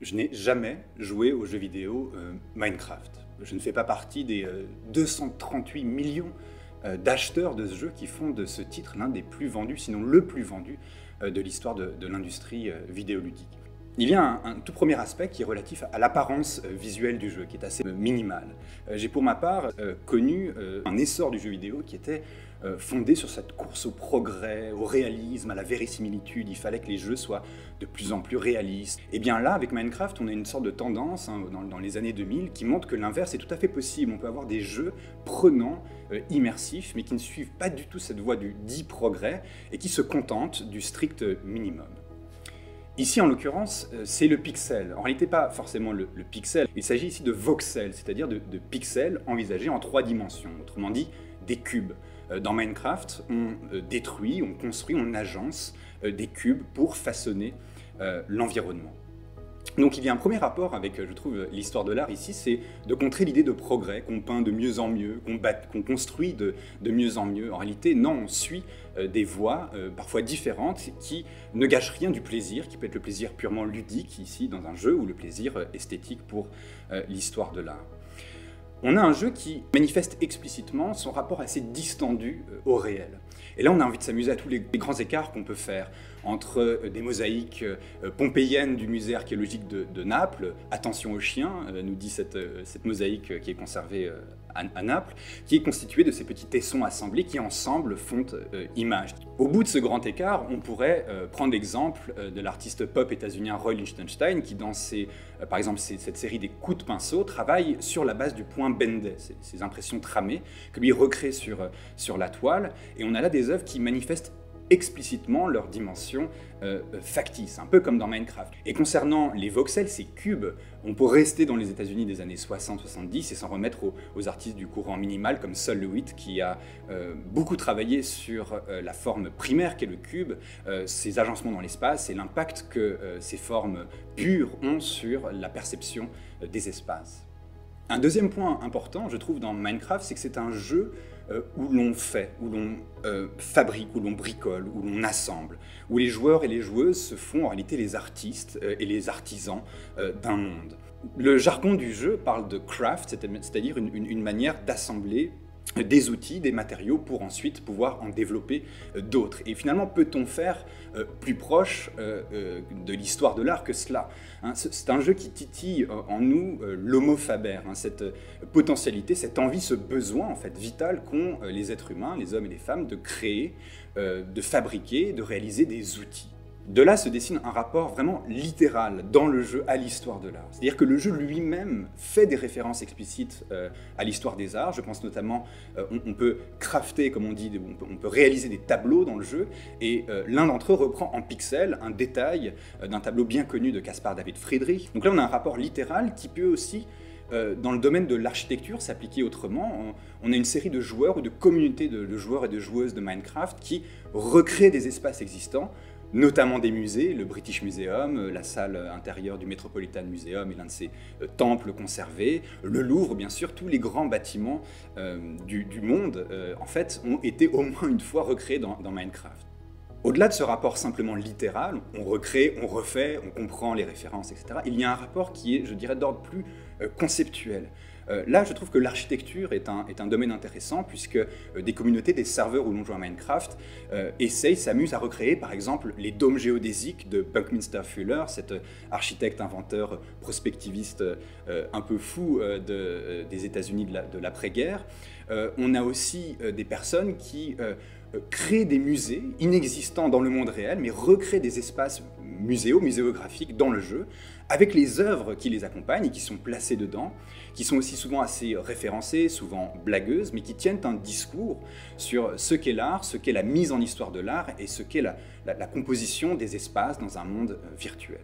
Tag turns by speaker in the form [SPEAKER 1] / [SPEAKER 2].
[SPEAKER 1] Je n'ai jamais joué au jeu vidéo Minecraft. Je ne fais pas partie des 238 millions d'acheteurs de ce jeu qui font de ce titre l'un des plus vendus, sinon le plus vendu de l'histoire de l'industrie vidéoludique. Il y a un tout premier aspect qui est relatif à l'apparence visuelle du jeu, qui est assez minimale. J'ai pour ma part connu un essor du jeu vidéo qui était fondé sur cette course au progrès, au réalisme, à la vérisimilitude. Il fallait que les jeux soient de plus en plus réalistes. Et bien là, avec Minecraft, on a une sorte de tendance dans les années 2000 qui montre que l'inverse est tout à fait possible. On peut avoir des jeux prenants, immersifs, mais qui ne suivent pas du tout cette voie du dit progrès et qui se contentent du strict minimum. Ici, en l'occurrence, c'est le pixel. En réalité, pas forcément le pixel. Il s'agit ici de voxels, c'est-à-dire de pixels envisagés en 3 dimensions. Autrement dit, des cubes. Dans Minecraft, on détruit, on construit, on agence des cubes pour façonner l'environnement. Donc il y a un premier rapport avec, je trouve, l'histoire de l'art ici, c'est de contrer l'idée de progrès, qu'on peint de mieux en mieux, qu'on construit de mieux en mieux. En réalité, non, on suit des voies parfois différentes qui ne gâchent rien du plaisir, qui peut être le plaisir purement ludique ici dans un jeu, ou le plaisir esthétique pour l'histoire de l'art. On a un jeu qui manifeste explicitement son rapport assez distendu au réel. Et là, on a envie de s'amuser à tous les grands écarts qu'on peut faire entre des mosaïques pompéiennes du musée archéologique de Naples, attention aux chiens, nous dit cette mosaïque qui est conservée à Naples, qui est constituée de ces petits tessons assemblés qui ensemble font image. Au bout de ce grand écart, on pourrait prendre l'exemple de l'artiste pop états-unien Roy Lichtenstein qui, dans par exemple cette série des coups de pinceau, travaille sur la base du point Bendet, ces impressions tramées que lui recrée sur la toile, et on a là des œuvres qui manifestent explicitement leur dimension factice, un peu comme dans Minecraft. Et concernant les voxels, ces cubes, on peut rester dans les États-Unis des années 60-70 et s'en remettre aux artistes du courant minimal comme Sol LeWitt qui a beaucoup travaillé sur la forme primaire qu'est le cube, ses agencements dans l'espace et l'impact que ces formes pures ont sur la perception des espaces. Un deuxième point important, je trouve, dans Minecraft, c'est que c'est un jeu où l'on fait, où l'on fabrique, où l'on bricole, où l'on assemble, où les joueurs et les joueuses se font en réalité les artistes et les artisans d'un monde. Le jargon du jeu parle de craft, c'est-à-dire une manière d'assembler des outils, des matériaux pour ensuite pouvoir en développer d'autres. Et finalement, peut-on faire plus proche de l'histoire de l'art que cela, hein? C'est un jeu qui titille en nous l'homo faber, hein, cette potentialité, cette envie, ce besoin en fait vital qu'ont les êtres humains, les hommes et les femmes, de créer, de fabriquer, de réaliser des outils. De là se dessine un rapport vraiment littéral dans le jeu à l'histoire de l'art. C'est-à-dire que le jeu lui-même fait des références explicites à l'histoire des arts. Je pense notamment, on peut crafter, comme on dit, on peut réaliser des tableaux dans le jeu, et l'un d'entre eux reprend en pixels un détail d'un tableau bien connu de Caspar David Friedrich. Donc là, on a un rapport littéral qui peut aussi, dans le domaine de l'architecture, s'appliquer autrement. On a une série de joueurs ou de communautés de joueurs et de joueuses de Minecraft qui recréent des espaces existants, notamment des musées, le British Museum, la salle intérieure du Metropolitan Museum et l'un de ses temples conservés, le Louvre bien sûr, tous les grands bâtiments du monde en fait ont été au moins une fois recréés dans Minecraft. Au-delà de ce rapport simplement littéral, on recrée, on refait, on comprend les références, etc., il y a un rapport qui est, je dirais, d'ordre plus conceptuel. Là, je trouve que l'architecture est un domaine intéressant puisque des communautés, des serveurs où l'on joue à Minecraft s'amusent à recréer par exemple les dômes géodésiques de Buckminster Fuller, cet architecte, inventeur, prospectiviste un peu fou des États-Unis de l'après-guerre. On a aussi des personnes qui créent des musées inexistants dans le monde réel, mais recréent des espaces muséographiques dans le jeu, avec les œuvres qui les accompagnent et qui sont placées dedans, qui sont aussi souvent assez référencées, souvent blagueuses, mais qui tiennent un discours sur ce qu'est l'art, ce qu'est la mise en histoire de l'art et ce qu'est la composition des espaces dans un monde virtuel.